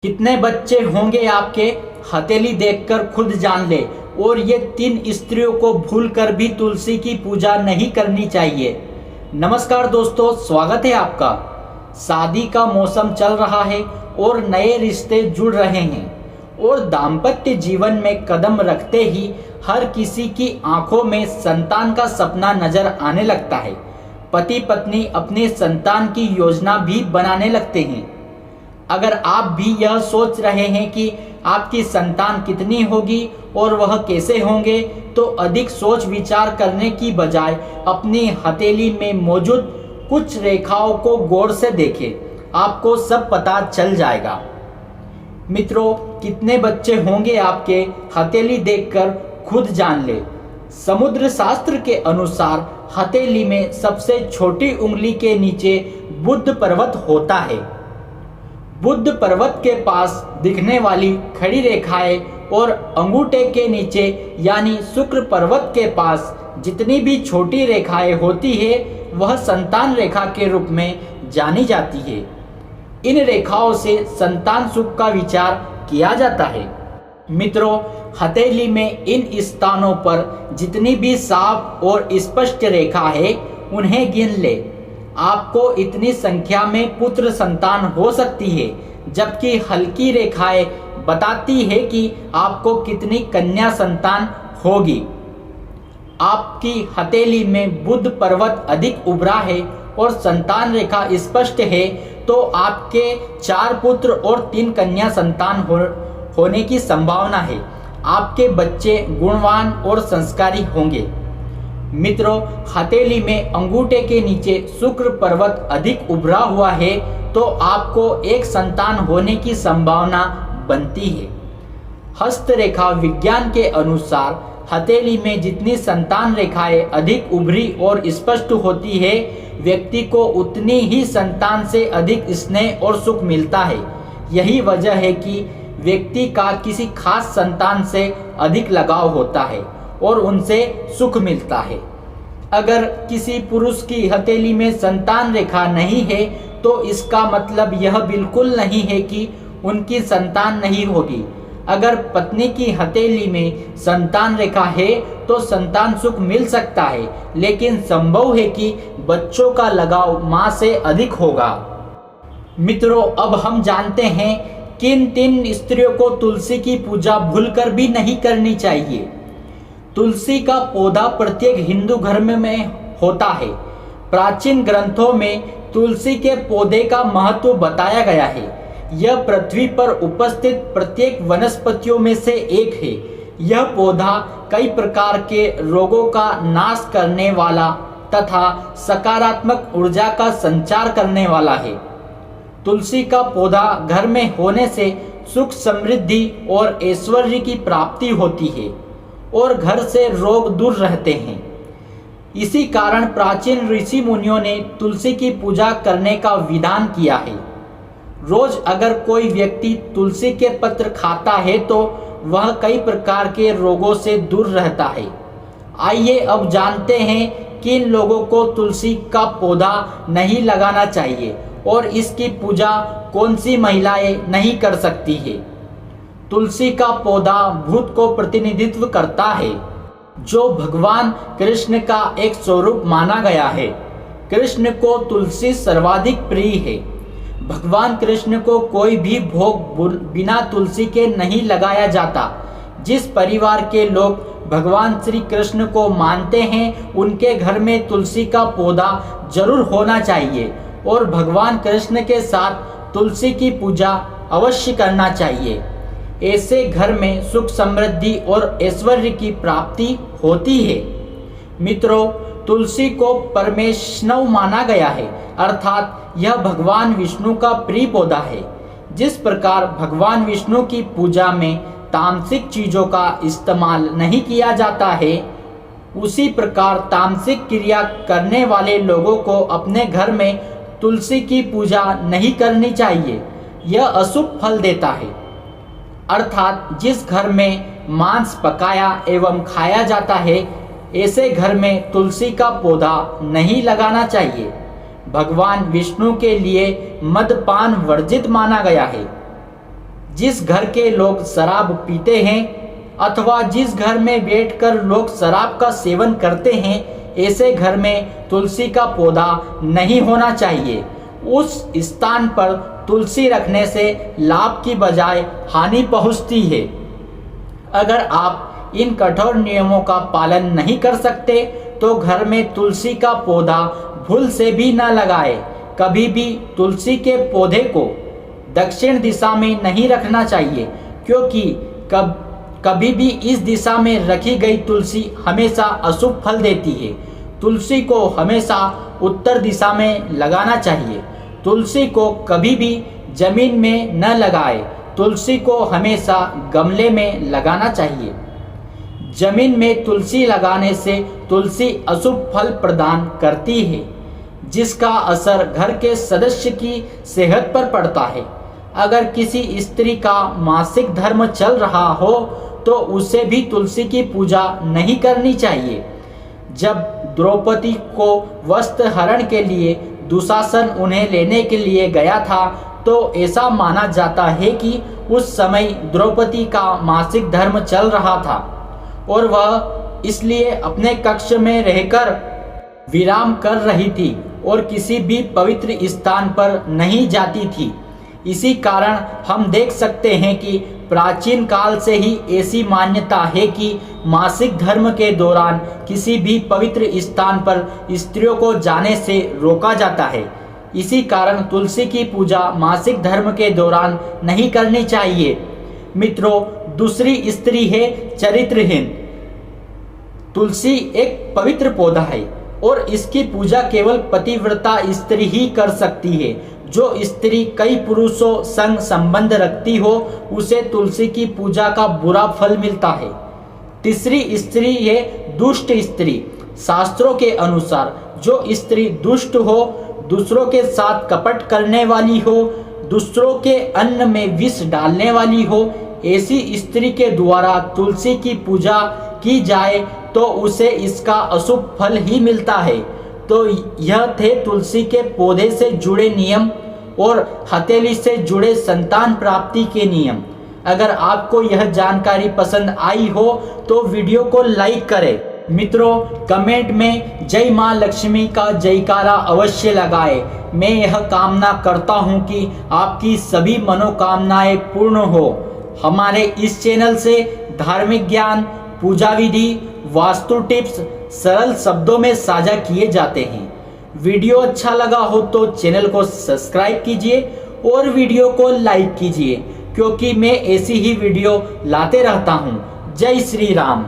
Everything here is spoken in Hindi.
कितने बच्चे होंगे आपके, हथेली देखकर खुद जान ले। और ये 3 स्त्रियों को भूलकर भी तुलसी की पूजा नहीं करनी चाहिए। नमस्कार दोस्तों, स्वागत है आपका। शादी का मौसम चल रहा है और नए रिश्ते जुड़ रहे हैं और दाम्पत्य जीवन में कदम रखते ही हर किसी की आंखों में संतान का सपना नजर आने लगता है। पति पत्नी अपने संतान की योजना भी बनाने लगते हैं। अगर आप भी यह सोच रहे हैं कि आपकी संतान कितनी होगी और वह कैसे होंगे, तो अधिक सोच विचार करने की बजाय अपनी हथेली में मौजूद कुछ रेखाओं को गौर से देखें, आपको सब पता चल जाएगा। मित्रों, कितने बच्चे होंगे आपके, हथेली देखकर खुद जान ले। समुद्र शास्त्र के अनुसार हथेली में सबसे छोटी उंगली के नीचे बुध पर्वत होता है। बुध पर्वत के पास दिखने वाली खड़ी रेखाएं और अंगूठे के नीचे यानी शुक्र पर्वत के पास जितनी भी छोटी रेखाएं होती है, वह संतान रेखा के रूप में जानी जाती है। इन रेखाओं से संतान सुख का विचार किया जाता है। मित्रों, हथेली में इन स्थानों पर जितनी भी साफ और स्पष्ट रेखा है, उन्हें गिन ले। आपको इतनी संख्या में पुत्र संतान हो सकती है, जबकि हल्की रेखाएं बताती है कि आपको कितनी कन्या संतान होगी। आपकी हथेली में बुध पर्वत अधिक उभरा है और संतान रेखा स्पष्ट है, तो आपके 4 पुत्र और 3 कन्या संतान होने की संभावना है। आपके बच्चे गुणवान और संस्कारी होंगे। मित्रों, हथेली में अंगूठे के नीचे शुक्र पर्वत अधिक उभरा हुआ है, तो आपको एक संतान होने की संभावना बनती है। हस्तरेखा विज्ञान के अनुसार हथेली में जितनी संतान रेखाएं अधिक उभरी और स्पष्ट होती है, व्यक्ति को उतनी ही संतान से अधिक स्नेह और सुख मिलता है। यही वजह है कि व्यक्ति का किसी खास संतान से अधिक लगाव होता है और उनसे सुख मिलता है। अगर किसी पुरुष की हथेली में संतान रेखा नहीं है, तो इसका मतलब यह बिल्कुल नहीं है कि उनकी संतान नहीं होगी। अगर पत्नी की हथेली में संतान रेखा है, तो संतान सुख मिल सकता है, लेकिन संभव है कि बच्चों का लगाव मां से अधिक होगा। मित्रों, अब हम जानते हैं किन 3 स्त्रियों को तुलसी की पूजा भूलकर भी नहीं करनी चाहिए। तुलसी का पौधा प्रत्येक हिंदू घर में होता है। प्राचीन ग्रंथों में तुलसी के पौधे का महत्व बताया गया है। यह पृथ्वी पर उपस्थित प्रत्येक वनस्पतियों में से एक है। यह पौधा कई प्रकार के रोगों का नाश करने वाला तथा सकारात्मक ऊर्जा का संचार करने वाला है। तुलसी का पौधा घर में होने से सुख, समृद्धि और ऐश्वर्य की प्राप्ति होती है और घर से रोग दूर रहते हैं। इसी कारण प्राचीन ऋषि मुनियों ने तुलसी की पूजा करने का विधान किया है। रोज अगर कोई व्यक्ति तुलसी के पत्र खाता है, तो वह कई प्रकार के रोगों से दूर रहता है। आइए अब जानते हैं किन लोगों को तुलसी का पौधा नहीं लगाना चाहिए और इसकी पूजा कौन सी महिलाएं नहीं कर सकती है। तुलसी का पौधा भूत को प्रतिनिधित्व करता है, जो भगवान कृष्ण का एक स्वरूप माना गया है। कृष्ण को तुलसी सर्वाधिक प्रिय है। भगवान कृष्ण को कोई भी भोग बिना तुलसी के नहीं लगाया जाता। जिस परिवार के लोग भगवान श्री कृष्ण को मानते हैं, उनके घर में तुलसी का पौधा जरूर होना चाहिए और भगवान कृष्ण के साथ तुलसी की पूजा अवश्य करना चाहिए। ऐसे घर में सुख, समृद्धि और ऐश्वर्य की प्राप्ति होती है। मित्रों, तुलसी को परमेष्णव माना गया है, अर्थात यह भगवान विष्णु का प्रिय पौधा है। जिस प्रकार भगवान विष्णु की पूजा में तामसिक चीजों का इस्तेमाल नहीं किया जाता है, उसी प्रकार तामसिक क्रिया करने वाले लोगों को अपने घर में तुलसी की पूजा नहीं करनी चाहिए। यह अशुभ फल देता है। अर्थात जिस घर में मांस पकाया एवं खाया जाता है, ऐसे घर में तुलसी का पौधा नहीं लगाना चाहिए। भगवान विष्णु के लिए मदपान वर्जित माना गया है। जिस घर के लोग शराब पीते हैं अथवा जिस घर में बैठकर लोग शराब का सेवन करते हैं, ऐसे घर में तुलसी का पौधा नहीं होना चाहिए। उस स्थान पर तुलसी रखने से लाभ की बजाय हानि पहुंचती है। अगर आप इन कठोर नियमों का पालन नहीं कर सकते तो घर में तुलसी का पौधा भूल से भी न लगाए। कभी भी तुलसी के पौधे को दक्षिण दिशा में नहीं रखना चाहिए, क्योंकि कभी भी इस दिशा में रखी गई तुलसी हमेशा अशुभ फल देती है। तुलसी को हमेशा उत्तर दिशा में लगाना चाहिए। तुलसी को कभी भी जमीन में न लगाए। तुलसी को हमेशा गमले में लगाना चाहिए। जमीन में तुलसी लगाने से तुलसी अशुभ फल प्रदान करती है, जिसका असर घर के सदस्य की सेहत पर पड़ता है। अगर किसी स्त्री का मासिक धर्म चल रहा हो तो उसे भी तुलसी की पूजा नहीं करनी चाहिए। जब द्रौपदी को वस्त्र हरण के लिए दुशासन उन्हें लेने के लिए गया था तो ऐसा माना जाता है कि उस समय द्रौपदी का मासिक धर्म चल रहा था और वह इसलिए अपने कक्ष में रहकर विराम कर रही थी और किसी भी पवित्र स्थान पर नहीं जाती थी। इसी कारण हम देख सकते हैं कि प्राचीन काल से ही ऐसी मान्यता है कि मासिक धर्म के दौरान किसी भी पवित्र स्थान पर स्त्रियों को जाने से रोका जाता है। इसी कारण तुलसी की पूजा मासिक धर्म के दौरान नहीं करनी चाहिए। मित्रों, दूसरी स्त्री है चरित्रहीन। तुलसी एक पवित्र पौधा है और इसकी पूजा केवल पतिव्रता स्त्री ही कर सकती है। जो स्त्री कई पुरुषों संग संबंध रखती हो उसे तुलसी की पूजा का बुरा फल मिलता है। तीसरी स्त्री है दुष्ट स्त्री। शास्त्रों के अनुसार जो स्त्री दुष्ट हो, दूसरों के साथ कपट करने वाली हो, दूसरों के अन्न में विष डालने वाली हो, ऐसी स्त्री के द्वारा तुलसी की पूजा की जाए तो उसे इसका अशुभ फल ही मिलता है। तो यह थे तुलसी के पौधे से जुड़े नियम और हथेली से जुड़े संतान प्राप्ति के नियम। अगर आपको यह जानकारी पसंद आई हो तो वीडियो को लाइक करें। मित्रों, कमेंट में जय मां लक्ष्मी का जयकारा अवश्य लगाएं। मैं यह कामना करता हूं कि आपकी सभी मनोकामनाएं पूर्ण हो। हमारे इस चैनल से धार्मिक ज्ञान, पूजा विधि, वास्तु टिप्स सरल शब्दों में साझा किए जाते हैं। वीडियो अच्छा लगा हो तो चैनल को सब्सक्राइब कीजिए और वीडियो को लाइक कीजिए, क्योंकि मैं ऐसी ही वीडियो लाते रहता हूँ। जय श्री राम।